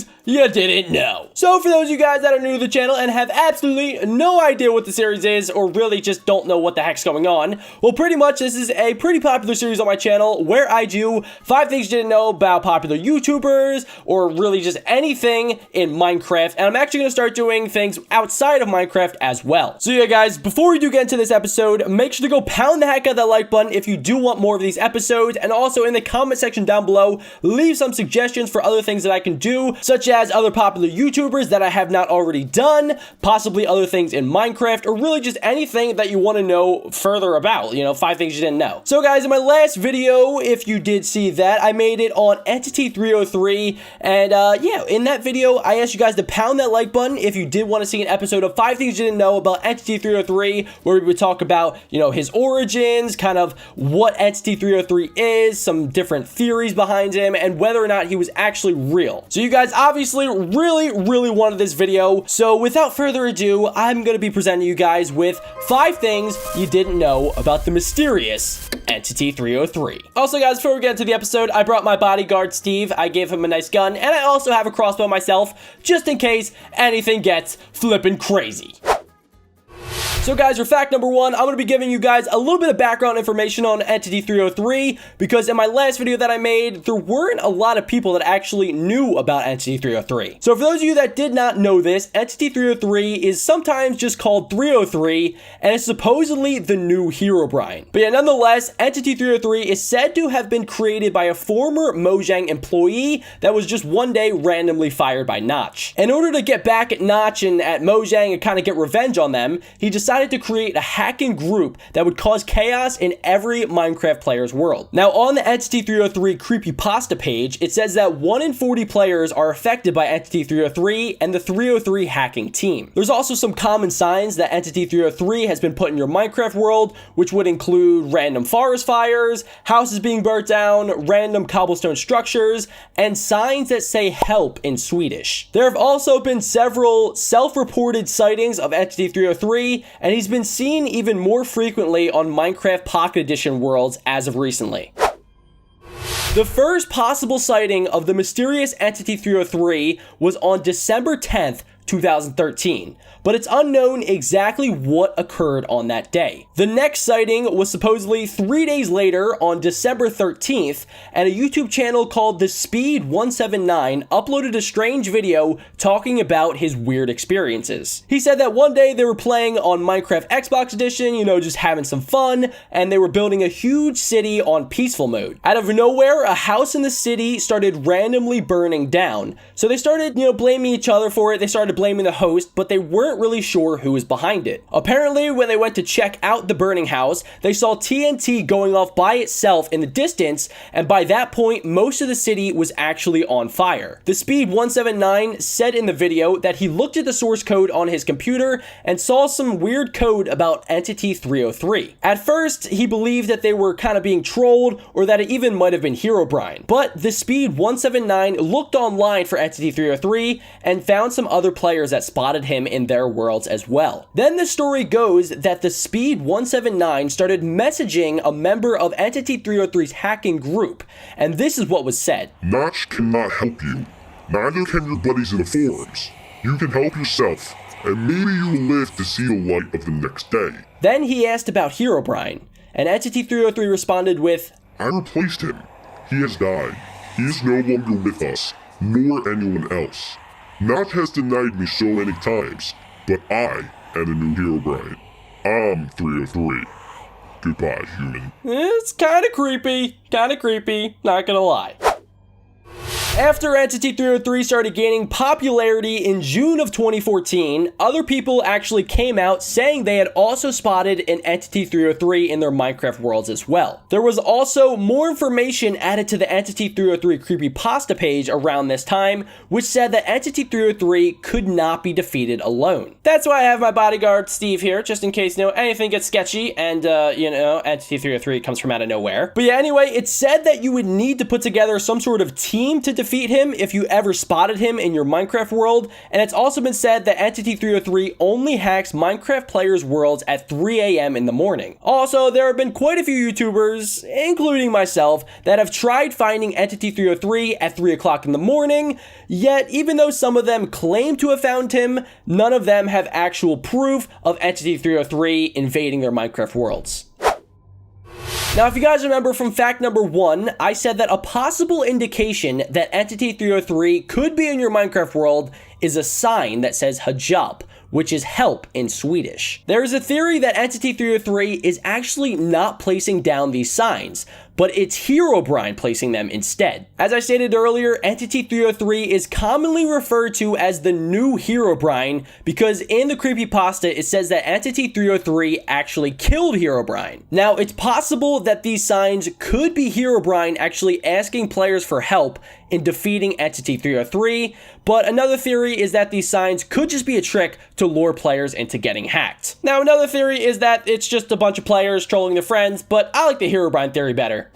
things you didn't know. So for those of you guys that are new to the channel and have absolutely no idea what the series is, or really just don't know what the heck's going on, well, pretty much this is a pretty popular series on my channel where I do 5 things you didn't know about popular YouTubers, or really just anything in Minecraft, and I'm actually going to start doing things outside of Minecraft as well. So yeah guys, before we do get into this episode, make sure to go pound the heck out of that like button if you do want more of these episodes, and also in the comment section down below, leave some suggestions for other things that I can do, such as other popular YouTubers that I have not already done, possibly other things in Minecraft, or really just anything that you want to know further about, 5 things you didn't know. So guys, in my last video, if you did see that, I made it on Entity 303, and yeah, in that video, I asked you guys to pound that like button if you did want to see an episode of 5 things you didn't know about Entity 303, where we would talk about, his origins, kind of what Entity 303 is, some different theories behind him, and whether or not he was actually real. So you guys obviously really wanted this video, so without further ado, I'm going to be presenting you guys with 5 things you didn't know about the mysterious Entity 303. Also guys, before we get into the episode, I brought my bodyguard Steve. I gave him a nice gun, and I also have a crossbow myself, just in case anything gets flippin' crazy. So guys, for fact number 1, I'm going to be giving you guys a little bit of background information on Entity 303, because in my last video that I made, there weren't a lot of people that actually knew about Entity 303. So for those of you that did not know this, Entity 303 is sometimes just called 303, and it's supposedly the new Herobrine. But yeah, nonetheless, Entity 303 is said to have been created by a former Mojang employee that was just one day randomly fired by Notch. In order to get back at Notch and at Mojang and kind of get revenge on them, he decided to create a hacking group that would cause chaos in every Minecraft player's world. Now, on the Entity 303 Creepypasta page, it says that 1 in 40 players are affected by Entity 303 and the 303 hacking team. There's also some common signs that Entity 303 has been put in your Minecraft world, which would include random forest fires, houses being burnt down, random cobblestone structures, and signs that say help in Swedish. There have also been several self-reported sightings of Entity 303, and he's been seen even more frequently on Minecraft Pocket Edition worlds as of recently. The first possible sighting of the mysterious Entity 303 was on December 10th, 2013, but it's unknown exactly what occurred on that day. The next sighting was supposedly 3 days later on December 13th, and a YouTube channel called The Speed 179 uploaded a strange video talking about his weird experiences. He said that one day they were playing on Minecraft Xbox Edition, just having some fun, and they were building a huge city on peaceful mode. Out of nowhere, a house in the city started randomly burning down, so they started, blaming each other for it. They started blaming the host, but they weren't really sure who was behind it. Apparently, when they went to check out the burning house, they saw TNT going off by itself in the distance, and by that point, most of the city was actually on fire. The Speed 179 said in the video that he looked at the source code on his computer and saw some weird code about Entity 303. At first, he believed that they were kind of being trolled, or that it even might have been Herobrine. But the Speed 179 looked online for Entity 303 and found some other players that spotted him in their worlds as well. Then the story goes that the Speed 179 started messaging a member of Entity 303's hacking group, and this is what was said. Notch cannot help you. Neither can your buddies in the forums. You can help yourself, and maybe you will live to see the light of the next day. Then he asked about Herobrine, and Entity 303 responded with, I replaced him. He has died. He is no longer with us, nor anyone else. Notch has denied me so many times, but I am the new Herobrine. I'm 303. Goodbye, human. It's kind of creepy, not gonna lie. After Entity 303 started gaining popularity in June of 2014, other people actually came out saying they had also spotted an Entity 303 in their Minecraft worlds as well. There was also more information added to the Entity 303 Creepypasta page around this time, which said that Entity 303 could not be defeated alone. That's why I have my bodyguard Steve here, just in case anything gets sketchy and Entity 303 comes from out of nowhere. But yeah, anyway, it said that you would need to put together some sort of team to defeat defeat him if you ever spotted him in your Minecraft world, and it's also been said that Entity 303 only hacks Minecraft players' worlds at 3 a.m. in the morning. Also, there have been quite a few YouTubers, including myself, that have tried finding Entity 303 at 3 o'clock in the morning, yet even though some of them claim to have found him, none of them have actual proof of Entity 303 invading their Minecraft worlds. Now, if you guys remember from fact number 1, I said that a possible indication that Entity 303 could be in your Minecraft world is a sign that says hijab, which is help in Swedish. There is a theory that Entity 303 is actually not placing down these signs, but it's Herobrine placing them instead. As I stated earlier, Entity 303 is commonly referred to as the new Herobrine because in the Creepypasta it says that Entity 303 actually killed Herobrine. Now, it's possible that these signs could be Herobrine actually asking players for help in defeating Entity 303, but another theory is that these signs could just be a trick to lure players into getting hacked. Now, another theory is that it's just a bunch of players trolling their friends, but I like the Herobrine theory better.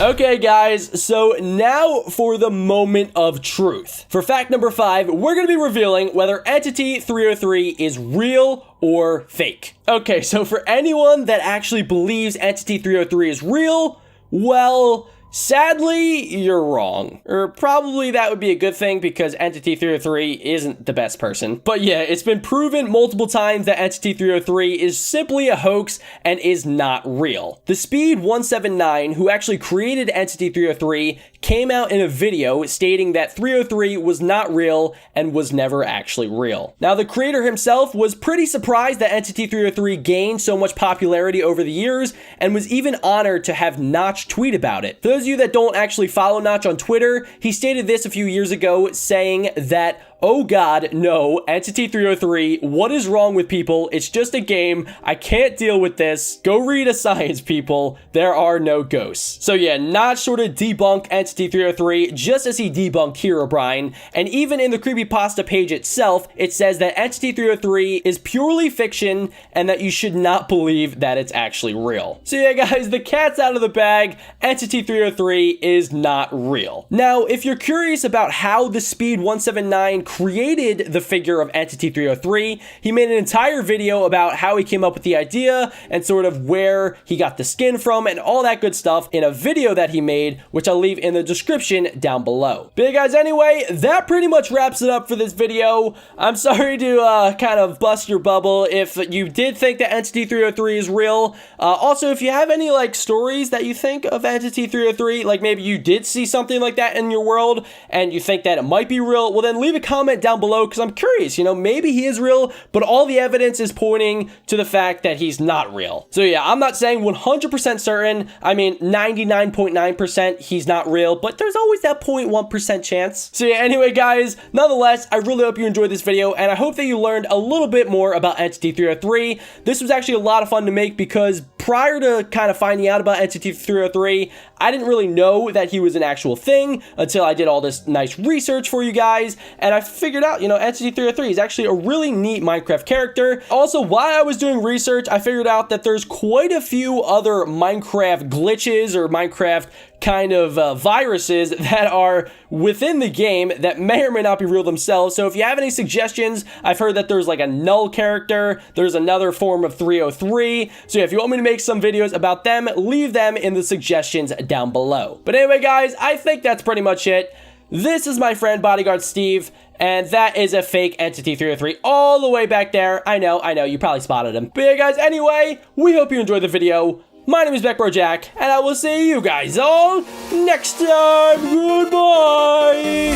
Okay guys, so now for the moment of truth. For fact number 5, we're going to be revealing whether Entity 303 is real or fake. Okay, so for anyone that actually believes Entity 303 is real, well, sadly, you're wrong. Or probably that would be a good thing because Entity 303 isn't the best person. But yeah, it's been proven multiple times that Entity 303 is simply a hoax and is not real. The Speed 179, who actually created Entity 303, came out in a video stating that 303 was not real and was never actually real. Now, the creator himself was pretty surprised that Entity 303 gained so much popularity over the years and was even honored to have Notch tweet about it. For those of you that don't actually follow Notch on Twitter, he stated this a few years ago saying that, "Oh God, no, Entity 303, what is wrong with people? It's just a game. I can't deal with this. Go read a science, people. There are no ghosts." So yeah, Notch sort of debunked Entity 303 just as he debunked Herobrine, and even in the Creepypasta page itself, it says that Entity 303 is purely fiction and that you should not believe that it's actually real. So yeah guys, the cat's out of the bag. Entity 303 is not real. Now, if you're curious about how the Speed 179 created the figure of Entity 303, he made an entire video about how he came up with the idea and sort of where he got the skin from and all that good stuff in a video that he made, which I'll leave in the description down below. But yeah, guys, anyway, that pretty much wraps it up for this video. I'm sorry to kind of bust your bubble if you did think that Entity 303 is real. Also, if you have any like stories that you think of Entity 303, like maybe you did see something like that in your world and you think that it might be real, well then leave a comment down below because I'm curious, maybe he is real, but all the evidence is pointing to the fact that he's not real. So yeah, I'm not saying 100% certain. I mean, 99.9% he's not real, but there's always that 0.1% chance. So yeah, anyway guys, nonetheless, I really hope you enjoyed this video and I hope that you learned a little bit more about Entity 303. This was actually a lot of fun to make because prior to kind of finding out about Entity 303, I didn't really know that he was an actual thing until I did all this nice research for you guys, and I figured out, Entity 303 is actually a really neat Minecraft character. Also, while I was doing research, I figured out that there's quite a few other Minecraft glitches or Minecraft kind of viruses that are within the game that may or may not be real themselves. So if you have any suggestions, I've heard that there's like a null character, there's another form of 303. So yeah, if you want me to make some videos about them, leave them in the suggestions down below. But anyway guys, I think that's pretty much it. This is my friend Bodyguard Steve, and that is a fake Entity 303 all the way back there. I know, you probably spotted him. But yeah guys, anyway, we hope you enjoyed the video. My name is BeckBroJack, and I will see you guys all next time. Goodbye!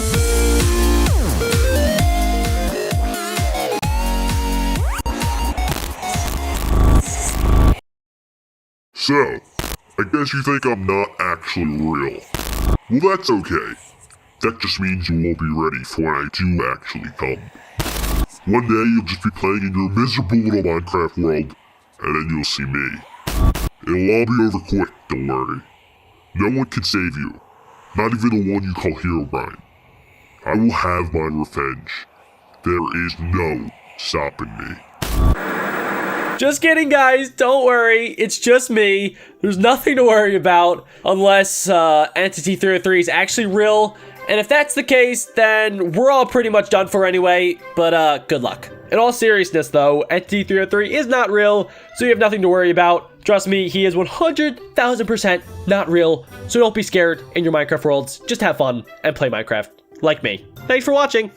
So, I guess you think I'm not actually real. Well, that's okay. That just means you won't be ready for when I do actually come. One day you'll just be playing in your miserable little Minecraft world, and then you'll see me. It'll all be over quick, don't worry. No one can save you, not even the one you call Herobrine. I will have my revenge. There is no stopping me. Just kidding, guys. Don't worry. It's just me. There's nothing to worry about unless Entity 303 is actually real. And if that's the case, then we're all pretty much done for anyway. But good luck. In all seriousness, though, Entity 303 is not real, so you have nothing to worry about. Trust me, he is 100,000% not real. So don't be scared in your Minecraft worlds. Just have fun and play Minecraft like me. Thanks for watching.